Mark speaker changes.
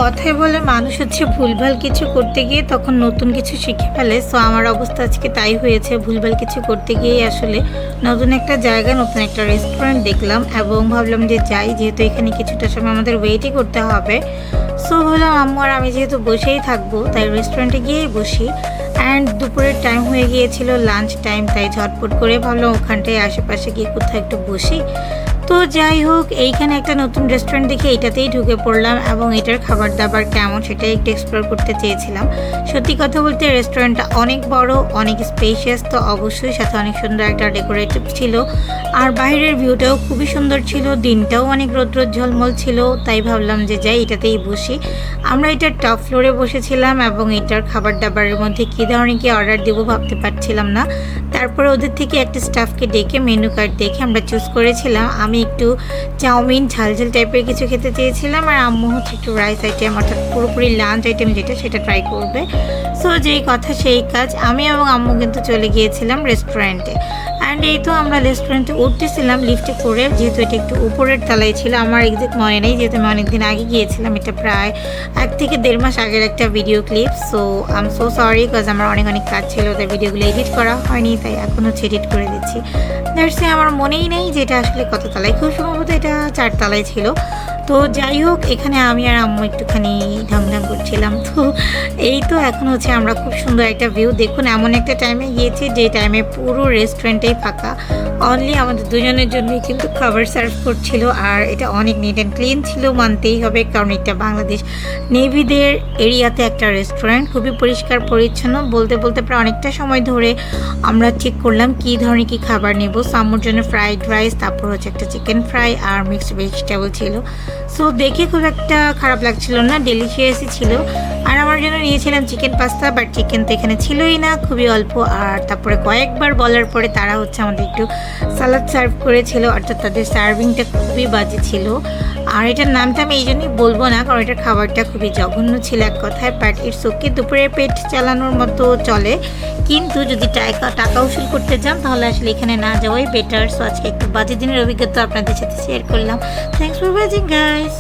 Speaker 1: কথায় বলে মানুষ হচ্ছে ভুলভাল কিছু করতে গিয়ে তখন নতুন কিছু শিখে ফেলে। সো আমার অবস্থা আজকে তাই হয়েছে। ভুলভাল কিছু করতে গিয়েই আসলে নতুন একটা জায়গা, নতুন একটা রেস্টুরেন্ট দেখলাম এবং ভাবলাম যে যাই, যেহেতু এখানে কিছুটা সময় আমাদের ওয়েটই করতে হবে। সো ভাবলাম আম্মু আর আমি যেহেতু বসেই থাকবো তাই রেস্টুরেন্টে গিয়েই বসি। অ্যান্ড দুপুরের টাইম হয়ে গিয়েছিল, লাঞ্চ টাইম, তাই ঝটপট করে ভাবলাম ওখানটায় আশেপাশে গিয়ে কোথাও একটু বসি। তো যাই হোক, এইখানে একটা নতুন রেস্টুরেন্ট দেখে এটাতেই ঢুকে পড়লাম এবং এটার খাবার দাবার কেমন সেটাই একটু এক্সপ্লোর করতে চেয়েছিলাম। সত্যি কথা বলতে রেস্টুরেন্টটা অনেক বড়, অনেক স্পেশিয়াস, তো অবশ্যই সাথে অনেক সুন্দর একটা ডেকোরেটিভ ছিল। আর বাইরের ভিউটাও খুবই সুন্দর ছিল, দিনটাও অনেক রৌদ্র ঝলমল ছিল, তাই ভাবলাম যে যাই এটাতেই বসি। আমরা এটার টপ ফ্লোরে বসেছিলাম এবং এটার খাবার দাবারের মধ্যে কী ধরনের কি অর্ডার দেবো ভাবতে পারছিলাম না। তারপরে ওদের থেকে একটা স্টাফকে ডেকে মেনু কার্ড দেখে আমরা চুজ করেছিলাম। আমি একটু চাউমিন ঝালঝাল টাইপের কিছু খেতে চেয়েছিলাম আর আম্মু হচ্ছে একটু রাইস আইটেম, অর্থাৎ পুরোপুরি লাঞ্চ আইটেম যেটা, সেটা ট্রাই করবে। সো যেই কথা সেই কাজ, আমি এবং আম্মু কিন্তু চলে গিয়েছিলাম রেস্টুরেন্টে। অ্যান্ড এই তো আমরা রেস্টুরেন্টে উঠতেছিলাম লিফটে করে, যেহেতু এটা একটু উপরের তলায় ছিল। আমার এক্সাক্ট মনে নেই, যেহেতু আমি অনেকদিন আগে গিয়েছিলাম, এটা প্রায় 1 থেকে 1.5 মাস আগের একটা video clip. So I am so sorry, because আমার অনেক কাজ ছিল, তাই ভিডিওগুলো এডিট করা হয়নি, তাই এখন হচ্ছে এডিট করে দিচ্ছি। দ্যাটসে আমার মনেই নেই যে এটা আসলে কত তলায়, খুব সম্ভবত এটা 4 তলায় ছিল। তো যাই হোক, এখানে আমি আর আম্মু একটুখানি ঢংঢং করছিলাম। তো এই তো এখন হচ্ছে আমরা খুব সুন্দর একটা ভিউ, দেখুন এমন একটা টাইমে গিয়েছি যে টাইমে পুরো রেস্টুরেন্টেই ফাঁকা, অনলি আমাদের দুজনের জন্যই কিন্তু খাবার সার্ভ করছিল। আর এটা অনেক নিট অ্যান্ড ক্লিন ছিল, মানতেই হবে, কারণ এটা বাংলাদেশ নেভিদের এরিয়াতে একটা রেস্টুরেন্ট, খুবই পরিষ্কার পরিচ্ছন্ন। বলতে বলতে প্রায় অনেকটা সময় ধরে আমরা ঠিক করলাম কী ধরনের কী খাবার নেব। আম্মুর জন্য ফ্রাইড রাইস, তারপর হচ্ছে একটা চিকেন ফ্রাই আর মিক্সড ভেজিটেবল ছিল। সো দেখে খুব একটা খারাপ লাগছিল না, ডেলিশিয়াসই ছিল। আর আমার জন্য নিয়েছিলাম চিকেন পাস্তা, বাট চিকেন তো এখানে ছিলই না, খুবই অল্প। আর তারপরে কয়েকবার বলার পরে তারা হচ্ছে আমাদের একটু সালাদ সার্ভ করেছিল, অর্থাৎ তাদের সার্ভিংটা খুবই বাজে ছিল। আর এটার নামটা আমি এই জন্যই বলবো না, কারণ এটার খাবারটা খুবই জঘন্য ছিল এক কথায়। বাট ইটস ওকে, দুপুরে পেট চালানোর মতো চলে, কিন্তু যদি টাকা উসুল করতে যান তাহলে আসলে এখানে না যাওয়াই বেটার। সো আজকে একটু বাজে দিনের অভিজ্ঞতা আপনাদের সাথে শেয়ার করলাম। Thanks for watching guys.